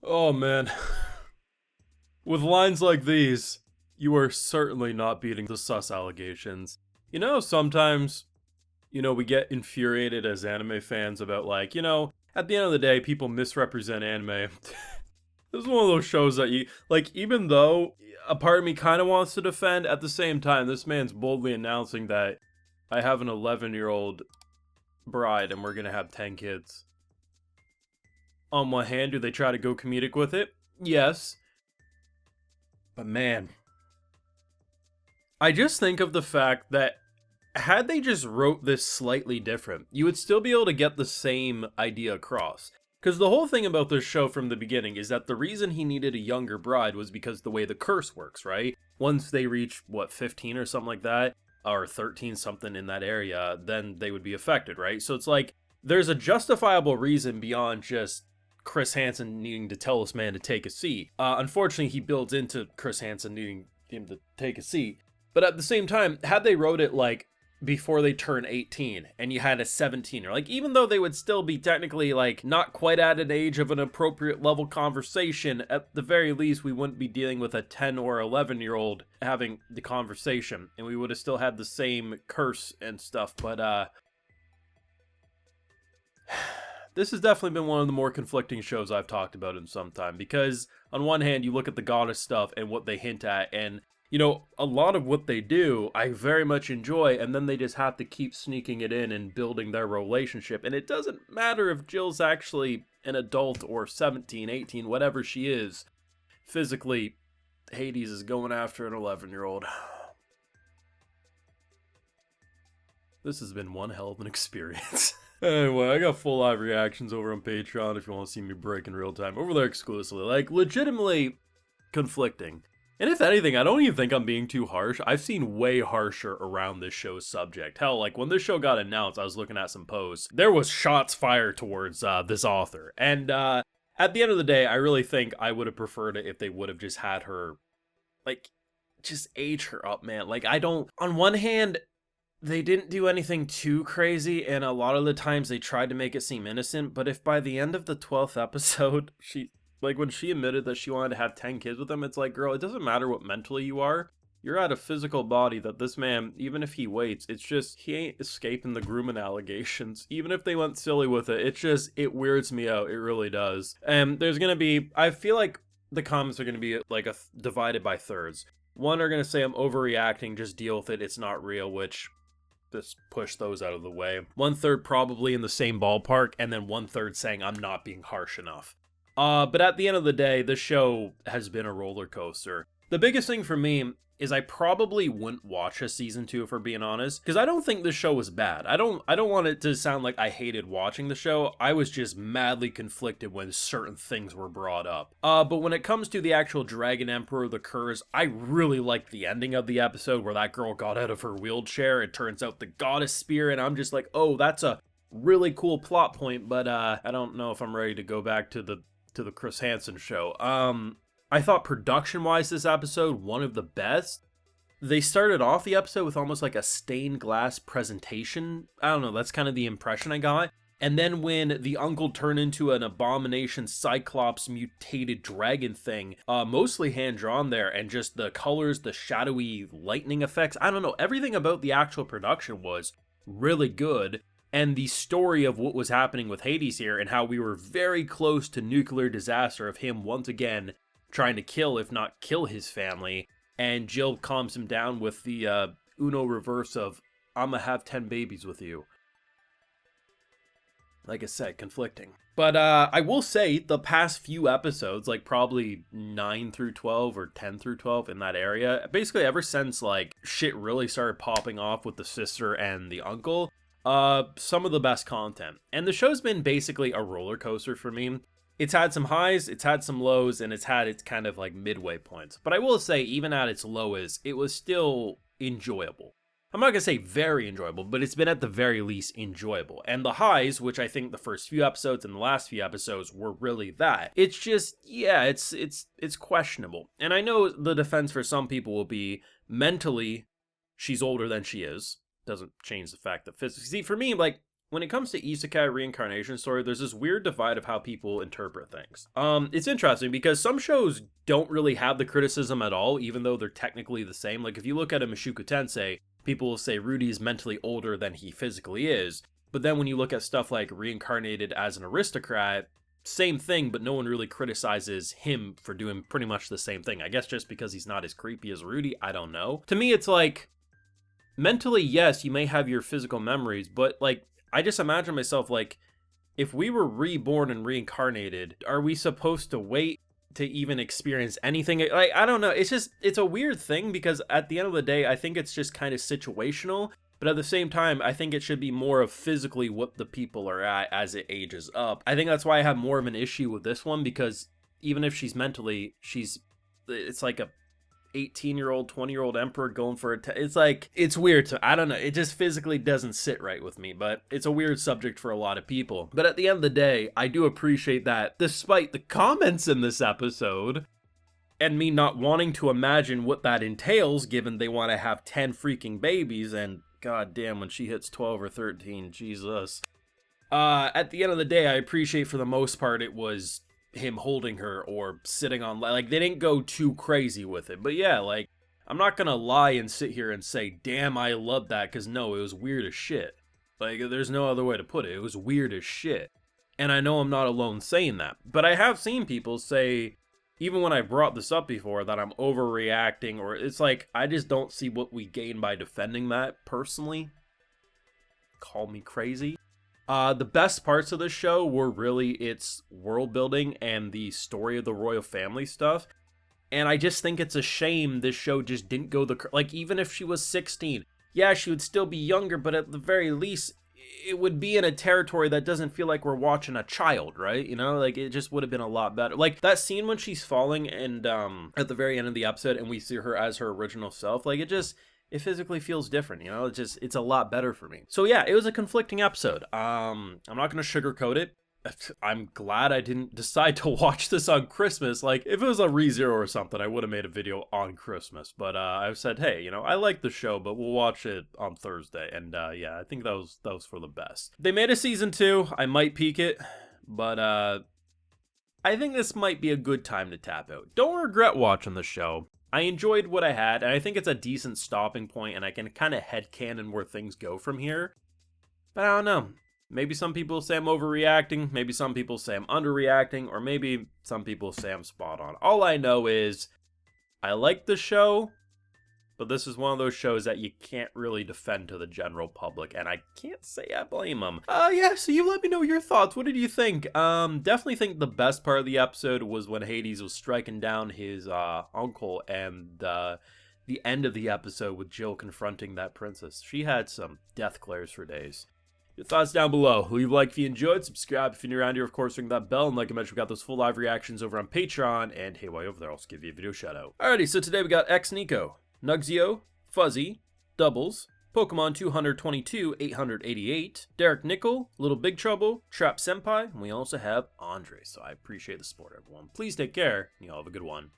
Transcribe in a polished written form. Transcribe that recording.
Oh man. With lines like these, you are certainly not beating the sus allegations. Sometimes, we get infuriated as anime fans about, like, at the end of the day, people misrepresent anime. This is one of those shows that like, even though a part of me kind of wants to defend, at the same time, this man's boldly announcing that I have an 11-year-old bride and we're gonna have 10 kids. On one hand, do they try to go comedic with it? Yes. But man, I just think of the fact that had they just wrote this slightly different, you would still be able to get the same idea across. Because the whole thing about this show from the beginning is that the reason he needed a younger bride was because the way the curse works, right? Once they reach, 15 or something like that, or 13, something in that area, then they would be affected, right? So it's like, there's a justifiable reason beyond just Chris Hansen needing to tell this man to take a seat. Unfortunately, he builds into Chris Hansen needing him to take a seat. But at the same time, had they wrote it like before they turn 18 and you had a 17er, like, even though they would still be technically like not quite at an age of an appropriate level conversation, at the very least we wouldn't be dealing with a 10 or 11-year-old having the conversation, and we would have still had the same curse and stuff. But this has definitely been one of the more conflicting shows I've talked about in some time, because on one hand you look at the goddess stuff and what they hint at, and a lot of what they do, I very much enjoy, and then they just have to keep sneaking it in and building their relationship. And it doesn't matter if Jill's actually an adult or 17, 18, whatever she is. Physically, Hades is going after an 11-year-old. This has been one hell of an experience. Anyway, I got full live reactions over on Patreon if you want to see me break in real time. Over there exclusively. Like, legitimately conflicting. And if anything, I don't even think I'm being too harsh. I've seen way harsher around this show's subject. Hell, like, when this show got announced, I was looking at some posts. There was shots fired towards this author. And at the end of the day, I really think I would have preferred it if they would have just had her, like, just age her up, man. Like, on one hand, they didn't do anything too crazy, and a lot of the times they tried to make it seem innocent, but if by the end of the 12th episode, when she admitted that she wanted to have 10 kids with him, it's like, girl, it doesn't matter what mentally you are. You're at a physical body that this man, even if he waits, it's just, he ain't escaping the grooming allegations. Even if they went silly with it, it weirds me out. It really does. And there's gonna be, I feel like the comments are gonna be like divided by thirds. One are gonna say I'm overreacting, just deal with it, it's not real, which, just push those out of the way. 1/3 probably in the same ballpark, and then 1/3 saying I'm not being harsh enough. But at the end of the day, the show has been a roller coaster. The biggest thing for me is I probably wouldn't watch a season 2 if we're being honest, because I don't think the show was bad. I don't want it to sound like I hated watching the show. I was just madly conflicted when certain things were brought up. But when it comes to the actual Dragon Emperor, the curse, I really liked the ending of the episode where that girl got out of her wheelchair. It turns out the goddess spear, and I'm just like, oh, that's a really cool plot point, but I don't know if I'm ready to go back to the Chris Hansen show. I thought production-wise this episode, one of the best. They started off the episode with almost like a stained glass presentation. I don't know, that's kind of the impression I got. And then when the uncle turned into an abomination cyclops mutated dragon thing, mostly hand-drawn there, and just the colors, the shadowy lightning effects, I don't know, everything about the actual production was really good. And the story of what was happening with Hades here, and how we were very close to nuclear disaster of him once again trying to kill, if not kill, his family, and Jill calms him down with the Uno reverse of, I'ma have 10 babies with you. Like I said, conflicting. But I will say, the past few episodes, like probably 9 through 12 or 10 through 12 in that area, basically ever since like shit really started popping off with the sister and the uncle, some of the best content. And the show's been basically a roller coaster for me. It's had some highs, it's had some lows, and it's had its kind of like midway points. But I will say, even at its lowest, it was still enjoyable. I'm not gonna say very enjoyable, but it's been at the very least enjoyable. And the highs, which I think the first few episodes and the last few episodes were really that. It's just, yeah, it's questionable. And I know the defense for some people will be, mentally, she's older than she is. Doesn't change the fact that physically, see, for me, like, when it comes to isekai reincarnation story, there's this weird divide of how people interpret things. It's interesting because some shows don't really have the criticism at all, even though they're technically the same. Like if you look at a Mushoku Tensei, people will say Rudy is mentally older than he physically is. But then when you look at stuff like reincarnated as an aristocrat, same thing, but no one really criticizes him for doing pretty much the same thing. I guess just because he's not as creepy as Rudy, I don't know. To me, it's like, mentally, yes, you may have your physical memories, but like, I just imagine myself like, if we were reborn and reincarnated, are we supposed to wait to even experience anything? Like, I don't know. It's a weird thing because at the end of the day, I think it's just kind of situational. But at the same time, I think it should be more of physically what the people are at as it ages up. I think that's why I have more of an issue with this one, because even if she's mentally, it's like a 18-year-old, 20-year-old emperor going for it's like, it's weird I don't know, it just physically doesn't sit right with me, but it's a weird subject for a lot of people. But at the end of the day, I do appreciate that despite the comments in this episode, and me not wanting to imagine what that entails, given they want to have 10 freaking babies, and god damn, when she hits 12 or 13, Jesus. At the end of the day, I appreciate for the most part it was him holding her or sitting on, like, they didn't go too crazy with it. But yeah, like, I'm not gonna lie and sit here and say, damn, I love that, because no, it was weird as shit. Like, there's no other way to put it. It was weird as shit. And I know I'm not alone saying that. But I have seen people say, even when I brought this up before, that I'm overreacting, or it's like, I just don't see what we gain by defending that, personally. Call me crazy. The best parts of the show were really its world building and the story of the royal family stuff. And I just think it's a shame this show just didn't go like, even if she was 16, yeah, she would still be younger, but at the very least, it would be in a territory that doesn't feel like we're watching a child, right? You know, like, it just would have been a lot better. Like, that scene when she's falling and, at the very end of the episode and we see her as her original self, like, it physically feels different, you know? It's a lot better for me. So yeah, it was a conflicting episode. I'm not gonna sugarcoat it. I'm glad I didn't decide to watch this on Christmas. Like, if it was a ReZero or something, I would have made a video on Christmas. But I've said, hey, you know, I like the show, but we'll watch it on Thursday. And yeah, I think that was for the best. They made a season 2. I might peek it, but I think this might be a good time to tap out. Don't regret watching the show. I enjoyed what I had, and I think it's a decent stopping point, and I can kind of headcanon where things go from here. But I don't know. Maybe some people say I'm overreacting, maybe some people say I'm underreacting, or maybe some people say I'm spot on. All I know is, I like the show, but this is one of those shows that you can't really defend to the general public, and I can't say I blame them. Yeah, so you let me know your thoughts. What did you think? Definitely think the best part of the episode was when Hades was striking down his uncle, and the end of the episode with Jill confronting that princess. She had some death glares for days. Your thoughts down below. Leave a like if you enjoyed, subscribe if you're new around here, of course, ring that bell, and like I mentioned, we got those full live reactions over on Patreon, and hey, while you're over there, I'll also give you a video shout out. Alrighty, so today we got X Nico, Nugzio, Fuzzy, Doubles, Pokemon 222 888, Derek Nickel, Little Big Trouble, Trap Senpai, and we also have Andre. So I appreciate the support, everyone. Please take care, and you all have a good one.